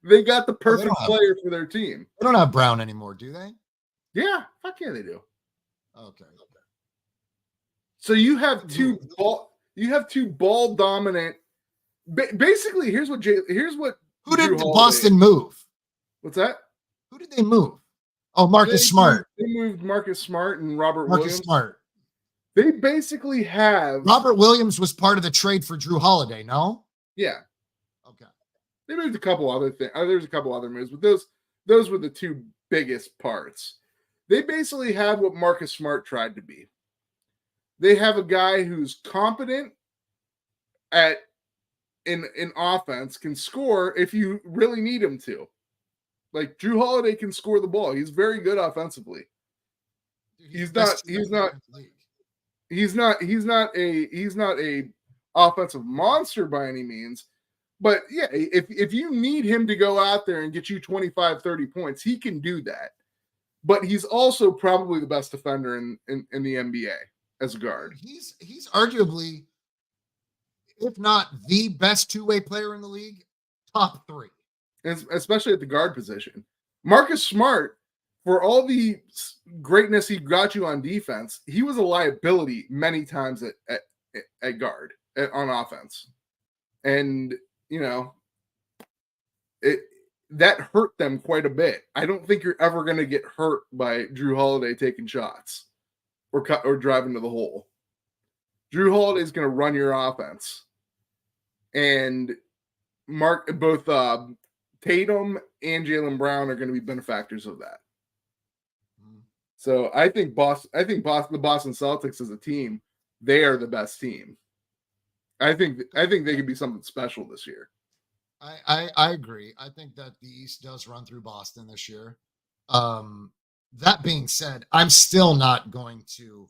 They got the perfect player for their team. They don't have Brown anymore, do they? Yeah, fuck yeah, they do. Okay. So you have two ball dominant. Basically, here's what. Who did Boston move? What's that? Who did they move? Oh, Marcus Smart. They moved Marcus Smart and Robert Marcus Williams. Smart. They basically have. Robert Williams was part of the trade for Drew Holiday, no? Yeah. Okay. They moved a couple other things. There's a couple other moves, but those were the two biggest parts. They basically have what Marcus Smart tried to be. They have a guy who's competent in offense, can score if you really need him to. Like, Drew Holiday can score the ball. He's very good offensively. He's not a offensive monster by any means. But yeah, if you need him to go out there and get you 25, 30 points, he can do that. But he's also probably the best defender in the NBA as a guard. He's arguably, if not the best two-way player in the league, top three. Especially at the guard position. Marcus Smart, for all the greatness he got you on defense, he was a liability many times at guard, on offense. And, that hurt them quite a bit. I don't think you're ever going to get hurt by Drew Holiday taking shots or driving to the hole. Drew Holiday is going to run your offense. And both Tatum and Jaylen Brown are going to be benefactors of that. So I think the Boston Celtics as a team, they are the best team. I think they could be something special this year. I agree. I think that the East does run through Boston this year. That being said, I'm still not going to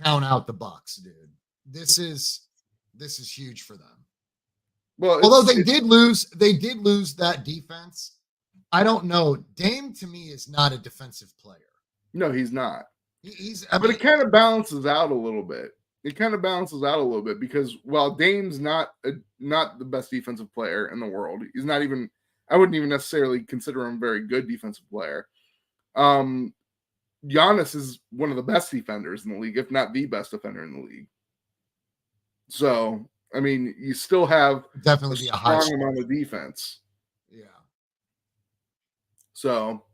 count out the Bucks, dude. This is huge for them. Well, Although they did lose that defense. I don't know. Dame to me is not a defensive player. no, he's not. I But mean, it kind of balances out a little bit. It kind of balances out a little bit because while Dame's not the best defensive player in the world, he's not even. I wouldn't even necessarily consider him a very good defensive player. Giannis is one of the best defenders in the league, if not the best defender in the league. So, I mean, you still have definitely be a high strong amount of defense. Yeah. So,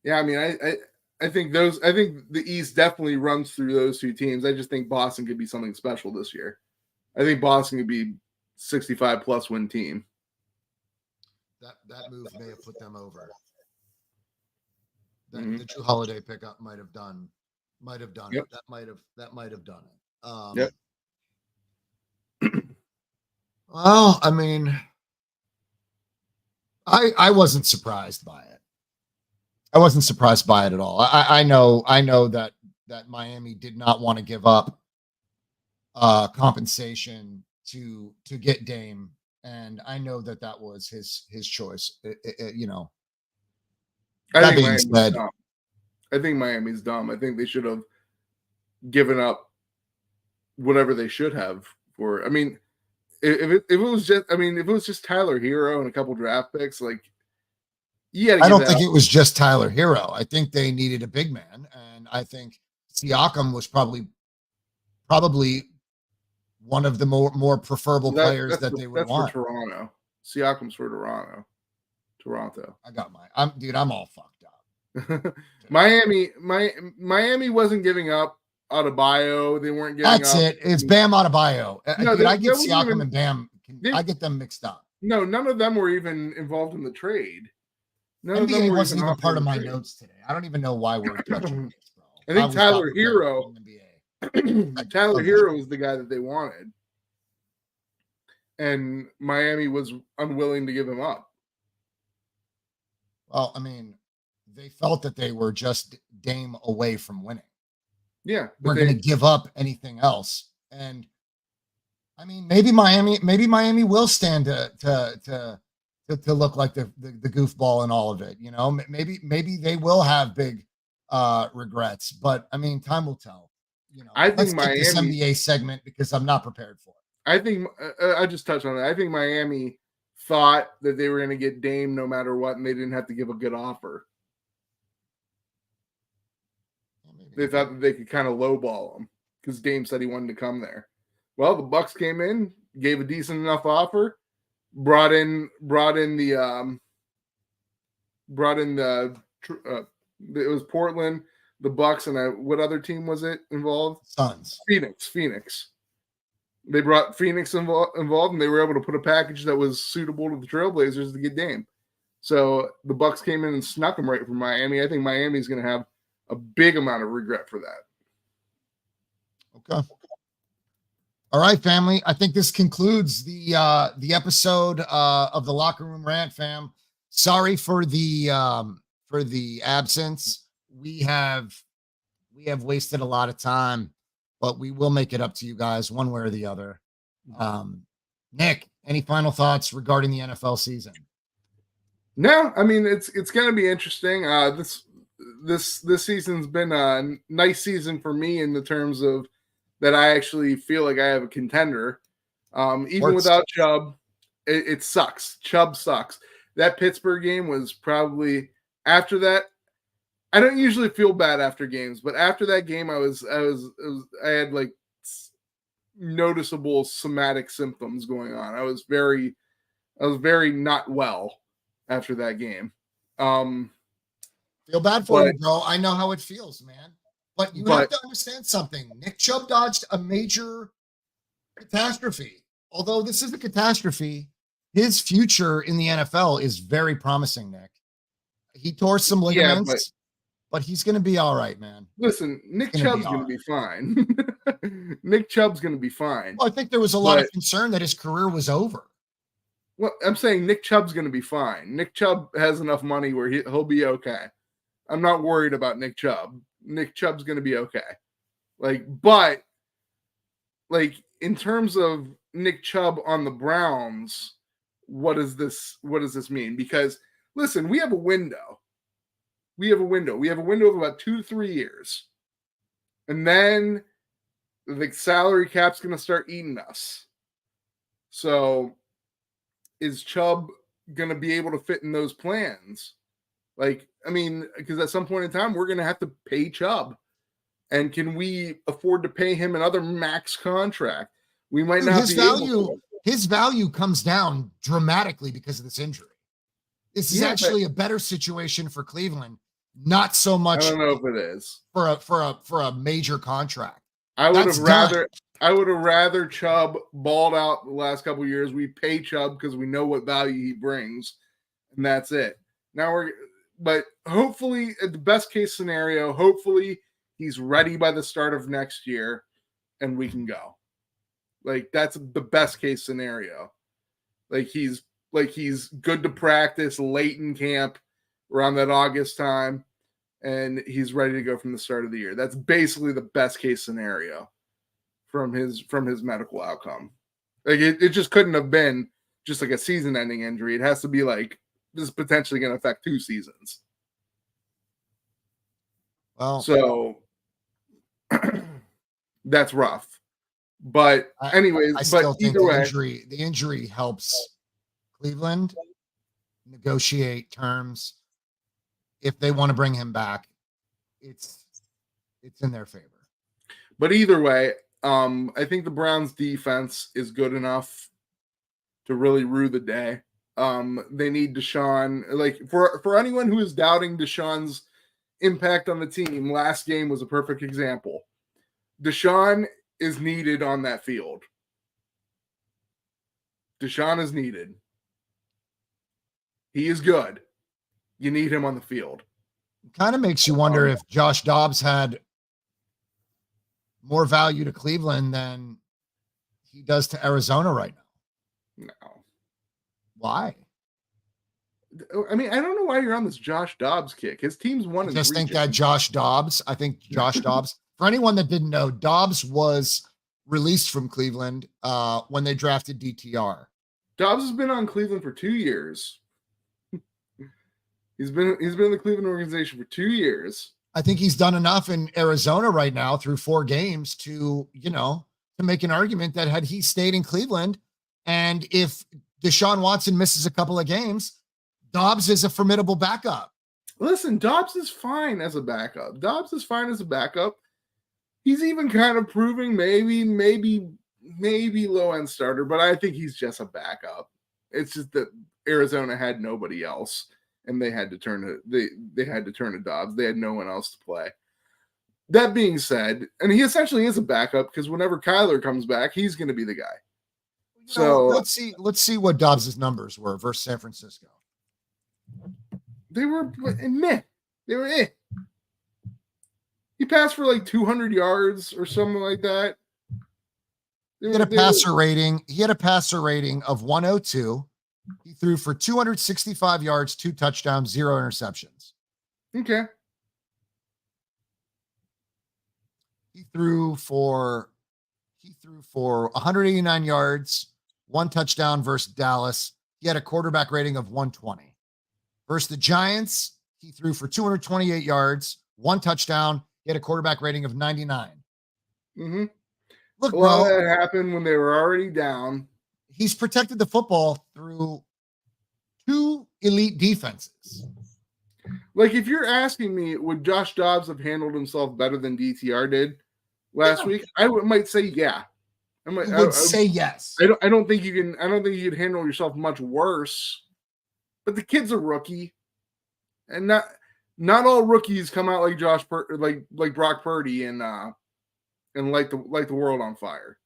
yeah, I mean, I think the East definitely runs through those two teams. I just think Boston could be something special this year. I think Boston could be 65 plus win team. That move may have put them over. Mm-hmm. The Drew Holiday pickup might have done Yep. it. That might have done it. Yep. Well, I mean, I wasn't surprised by it. I wasn't surprised by it at all. I know that Miami did not want to give up compensation to get Dame, and I know that was his choice. You know. I think Miami's dumb. I think they should have given up whatever they should have for. I mean, if it was just Tyler Hero and a couple draft picks, like I don't think it was just Tyler Hero. I think they needed a big man, and I think Siakam was probably one of the more preferable players that they would want. For Toronto. Siakam's for Toronto. I got I'm all fucked up. Miami wasn't giving up Adebayo. They weren't giving That's up. it. It's Bam Adebayo. No, I get Siakam and Bam. I get them mixed up. No, none of them were even involved in the trade. NBA wasn't even part of my notes today. I don't even know why we're touching this, bro. I think Tyler Hero. Tyler Hero was the guy that they wanted, and Miami was unwilling to give him up. Well, I mean, they felt that they were just Dame away from winning. Yeah, we're going to give up anything else, and I mean, maybe Miami will stand to look like the goofball in all of it. You know, maybe they will have big regrets, but I mean, time will tell. You know, I think Miami this NBA segment because I'm not prepared for it. I think I just touched on that. I think Miami thought that they were going to get Dame no matter what, and they didn't have to give a good offer. They thought that they could kind of lowball him because Dame said he wanted to come there. Well, the Bucks came in, gave a decent enough offer, brought in the it was Portland, the Bucks, and what other team was it involved? Suns. Phoenix. They brought Phoenix involved, and they were able to put a package that was suitable to the Trailblazers to get Dame. So the Bucks came in and snuck him right from Miami. I think Miami's going to have a big amount of regret for that. Okay. All right, family. I think this concludes the episode of the Locker Room Rant, fam. Sorry for the absence. We have wasted a lot of time, but we will make it up to you guys one way or the other. Nick, any final thoughts regarding the NFL season? No, I mean it's going to be interesting. This season's been a nice season for me in the terms of that I actually feel like I have a contender. Even without Chubb, it sucks. Chubb sucks. That Pittsburgh game was probably after that. I don't usually feel bad after games, but after that game, I had like noticeable somatic symptoms going on. I was very not well after that game. Feel bad for you, bro. I know how it feels, man. But you have to understand something. Nick Chubb dodged a major catastrophe. Although this is a catastrophe, his future in the NFL is very promising, Nick. He tore some ligaments, but he's going to be all right, man. Listen, Nick Chubb's going to be fine. Nick Chubb's going to be fine. Well, I think there was a lot of concern that his career was over. Well, I'm saying Nick Chubb's going to be fine. Nick Chubb has enough money where he'll be okay. I'm not worried about Nick Chubb. Nick Chubb's going to be okay. But in terms of Nick Chubb on the Browns, what does this mean? Because listen, we have a window. We have a window of about 2 to 3 years. And then the salary cap's going to start eating us. So is Chubb going to be able to fit in those plans? Because at some point in time, we're going to have to pay Chubb. And can we afford to pay him another max contract? We might not be able to. His value comes down dramatically because of this injury. This is actually a better situation for Cleveland, not so much. I don't know if it is for a major contract. I would have rather Chubb balled out the last couple of years. We pay Chubb because we know what value he brings, and that's it. But hopefully, at the best case scenario, hopefully he's ready by the start of next year, and we can go. That's the best case scenario. He's good to practice late in camp around that August time, and he's ready to go from the start of the year. That's basically the best case scenario from his medical outcome. It just couldn't have been just a season-ending injury. It has to be this is potentially going to affect 2 seasons. Well, so that's rough. But anyways, I still think either way, the injury helps Cleveland negotiate terms. If they want to bring him back, it's in their favor. But either way, I think the Browns defense is good enough to really rue the day. They need Deshaun. For anyone who is doubting Deshaun's impact on the team, last game was a perfect example. Deshaun is needed on that field. Deshaun is needed. He is good. You need him on the field. It kind of makes you wonder if Josh Dobbs had more value to Cleveland than he does to Arizona right now. No. Why? I don't know why you're on this Josh Dobbs kick. His team's won. I just think that Josh Dobbs, for anyone that didn't know, Dobbs was released from Cleveland when they drafted DTR. Dobbs has been on Cleveland for 2 years. He's been in the Cleveland organization for 2 years. I think he's done enough in Arizona right now through 4 games to make an argument that had he stayed in Cleveland, and if Deshaun Watson misses a couple of games, Dobbs is a formidable backup. Listen, Dobbs is fine as a backup. He's even kind of proving maybe low-end starter, but I think he's just a backup. It's just that Arizona had nobody else, and they had to turn to Dobbs. They had no one else to play. That being said, and he essentially is a backup because whenever Kyler comes back, he's going to be the guy. So let's see what Dobbs' numbers were versus San Francisco. They were meh. They were eh. He passed for 200 yards or something like that. He had a passer rating of 102. He threw for 265 yards, 2 touchdowns, 0 interceptions. Okay. He threw for 189 yards, 1 touchdown versus Dallas. He had a quarterback rating of 120. Versus the Giants, he threw for 228 yards, 1 touchdown. He had a quarterback rating of 99. Mm-hmm. Look, bro, that happened when they were already down. He's protected the football through 2 elite defenses. If you're asking me, would Josh Dobbs have handled himself better than DTR did last week? I might say yeah. I would say yes. I don't think you could handle yourself much worse. But the kid's a rookie, and not all rookies come out like like Brock Purdy and light the world on fire.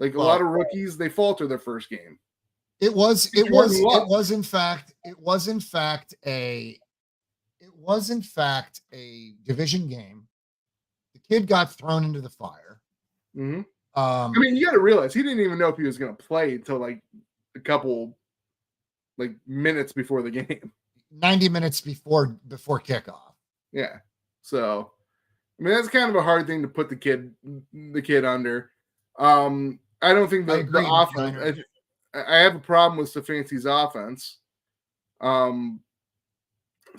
A lot of rookies, they falter their first game. It was in fact a division game. The kid got thrown into the fire. Mm-hmm. You got to realize he didn't even know if he was going to play until a couple like minutes before the game. 90 minutes before kickoff. Yeah. So, I mean, that's kind of a hard thing to put the kid under. I don't think I the agree, offense. I have a problem with Stefanski's offense.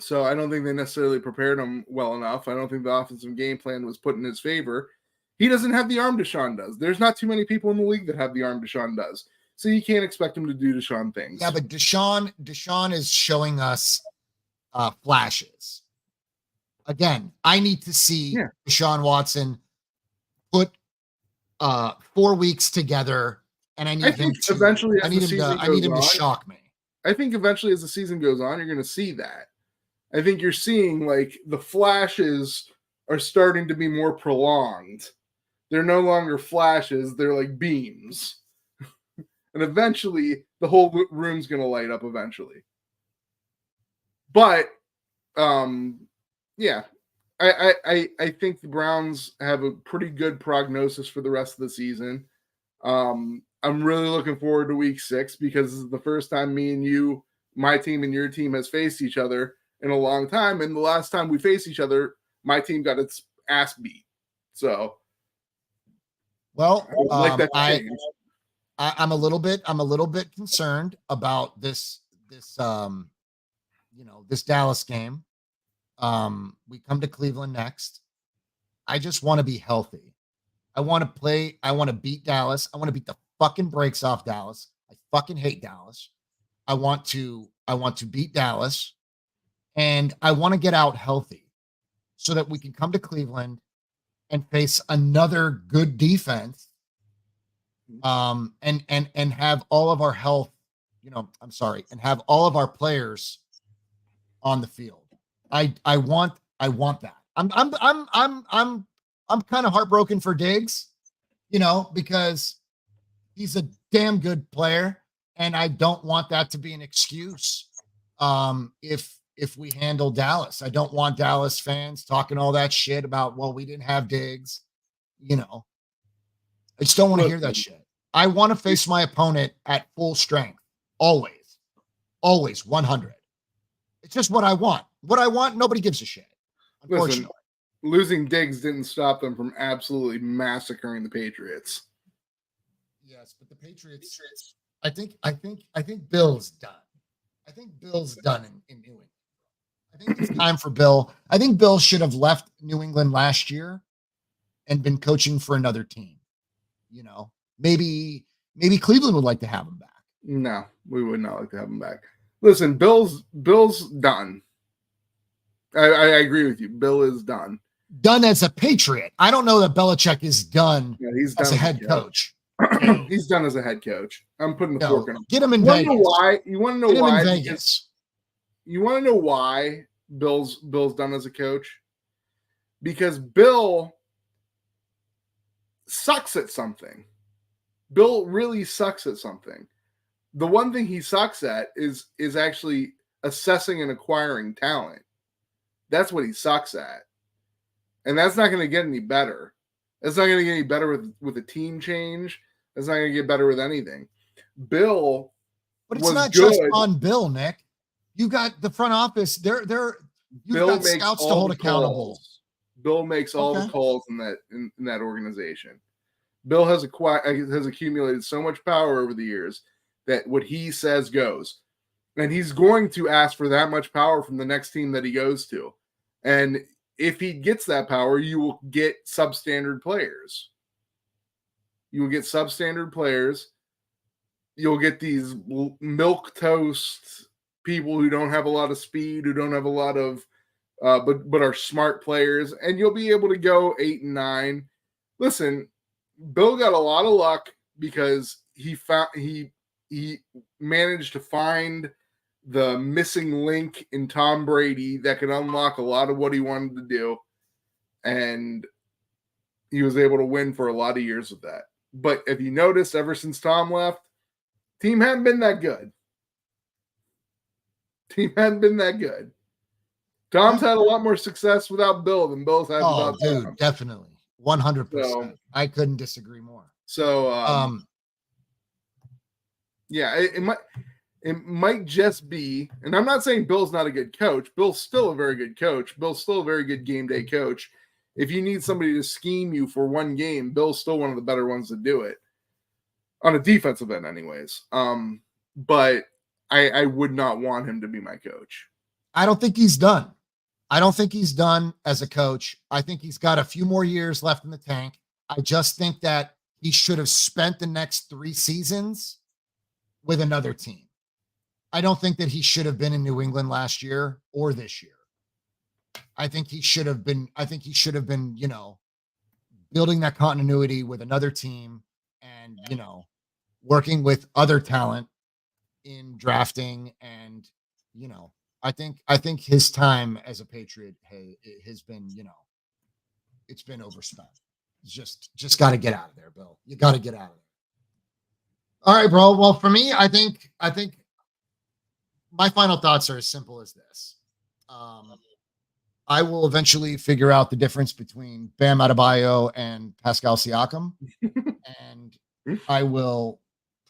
So I don't think they necessarily prepared him well enough. I don't think the offensive game plan was put in his favor. He doesn't have the arm Deshaun does. There's not too many people in the league that have the arm Deshaun does. So you can't expect him to do Deshaun things. Yeah, but Deshaun is showing us flashes. Again, I need to see Deshaun Watson put 4 weeks together, and I need him to eventually. I need him to shock me. I think eventually, as the season goes on, you're going to see that. I think you're seeing like the flashes are starting to be more prolonged. They're no longer flashes; they're like beams, and eventually the whole room's going to light up. Eventually, but yeah, I think the Browns have a pretty good prognosis for the rest of the season. I'm really looking forward to week 6 because this is the first time me and you, my team and your team, has faced each other in a long time. And the last time we faced each other, my team got its ass beat. So, well, I'm a little bit concerned about this Dallas game. We come to Cleveland next. I just want to be healthy. I want to play. I want to beat Dallas. I want to beat the fucking brakes off Dallas. I fucking hate Dallas. I want to beat Dallas, and I want to get out healthy so that we can come to Cleveland and face another good defense. And have all of our health, and have all of our players on the field. I want that. I'm kind of heartbroken for Diggs, because he's a damn good player, and I don't want that to be an excuse. If we handle Dallas, I don't want Dallas fans talking all that shit about, well, we didn't have Diggs. I just don't want to hear that shit. I want to face my opponent at full strength. Always 100. It's just what I want. What I want, nobody gives a shit. Unfortunately. Listen, losing Diggs didn't stop them from absolutely massacring the Patriots. Yes, but the Patriots, I think Bill's done. I think Bill's done in New England. I think it's time for Bill. I think Bill should have left New England last year and been coaching for another team. Maybe Cleveland would like to have him back. No, we would not like to have him back. Listen, Bill's done. I agree with you. Bill is done. Done as a Patriot. I don't know that Belichick is done, he's done as a head coach. He's done as a head coach. I'm putting the fork in him. Get him in Vegas. You want to know why? Vegas. You want to know why Bill's done as a coach? Because Bill sucks at something. Bill really sucks at something. The one thing he sucks at is actually assessing and acquiring talent. That's what he sucks at. And that's not going to get any better. That's not going to get any better with a team change. That's not going to get better with anything. Bill, but it's not just on Bill, Nick. You got the front office. You've got scouts to hold accountable. Bill makes all the calls in that organization. Bill has accumulated so much power over the years that what he says goes. And he's going to ask for that much power from the next team that he goes to. And if he gets that power, you will get substandard players. You will get substandard players. You'll get these milquetoast people who don't have a lot of speed, who don't have a lot of, but are smart players, and you'll be able to go 8-9. Listen, Bill got a lot of luck because he managed to find the missing link in Tom Brady that could unlock a lot of what he wanted to do. And he was able to win for a lot of years with that. But if you notice, ever since Tom left, team hadn't been that good. Tom's had a lot more success without Bill than Bill's had without Tom. Definitely. 100%. I couldn't disagree more. So, yeah, it might just be, and I'm not saying Bill's not a good coach. Bill's still a very good coach. Bill's still a very good game day coach. If you need somebody to scheme you for one game, Bill's still one of the better ones to do it on a defensive end anyways. But I would not want him to be my coach. I don't think he's done. I don't think he's done as a coach. I think he's got a few more years left in the tank. I just think that he should have spent the next 3 seasons with another team. I don't think that he should have been in New England last year or this year. I think he should have been, you know, building that continuity with another team and, you know, working with other talent in drafting. And, you know, I think his time as a Patriot has been, you know, it's been overspent. It's just got to get out of there, Bill. You got to get out of there. All right, bro. Well, for me, I think my final thoughts are as simple as this. I will eventually figure out the difference between Bam Adebayo and Pascal Siakam, and I will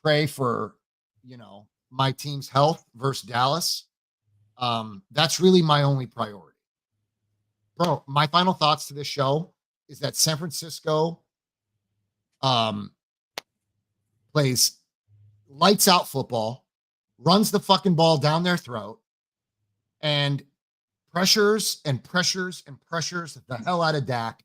pray for, you know, my team's health versus Dallas. That's really my only priority. Bro, my final thoughts to this show is that San Francisco plays lights out football, runs the fucking ball down their throat, and pressures the hell out of Dak,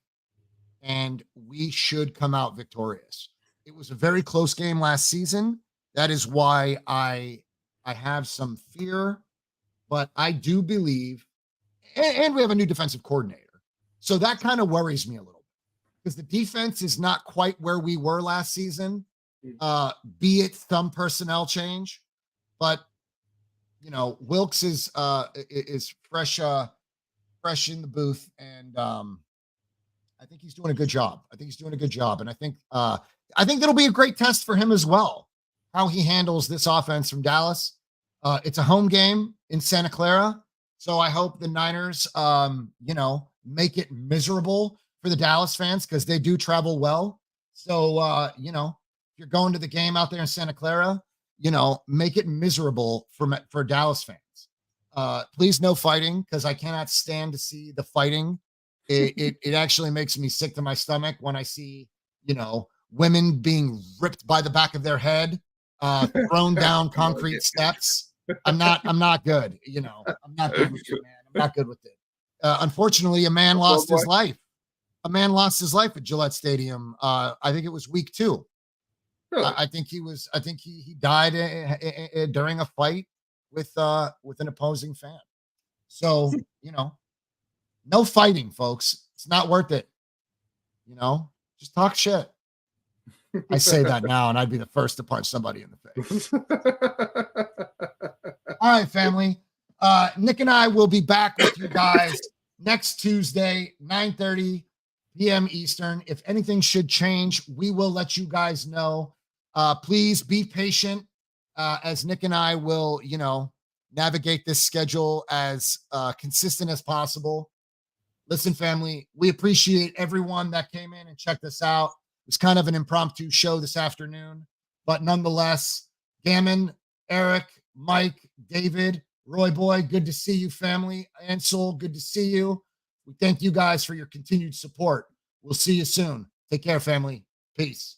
and we should come out victorious. It was a very close game last season. That is why I have some fear, but I do believe, and we have a new defensive coordinator. So that kind of worries me a little bit because the defense is not quite where we were last season, be it some personnel change, but you know, Wilkes is fresh in the booth, and I think he's doing a good job. And I think that'll be a great test for him as well, how he handles this offense from Dallas. It's a home game in Santa Clara, so I hope the Niners, you know, make it miserable for the Dallas fans because they do travel well. So, you know, if you're going to the game out there in Santa Clara, you know, make it miserable for Dallas fans. Please no fighting because I cannot stand to see the fighting. It actually makes me sick to my stomach when I see, you know, women being ripped by the back of their head, thrown down concrete steps. I'm not good. You know, I'm not good with it, man. I'm not good with it. Unfortunately, a man lost his life. A man lost his life at Gillette Stadium. I think it was week 2. Really? I think he died during a fight with an opposing fan. So, you know, no fighting, folks. It's not worth it. You know, just talk shit. I say that now, and I'd be the first to punch somebody in the face. All right, family. Nick and I will be back with you guys next Tuesday, 9:30 p.m. Eastern. If anything should change, we will let you guys know. Please be patient as Nick and I will, you know, navigate this schedule as consistent as possible. Listen, family, we appreciate everyone that came in and checked us out. It was kind of an impromptu show this afternoon, but nonetheless, Gammon, Eric, Mike, David, Roy Boy, good to see you, family. Ansel, good to see you. We thank you guys for your continued support. We'll see you soon. Take care, family. Peace.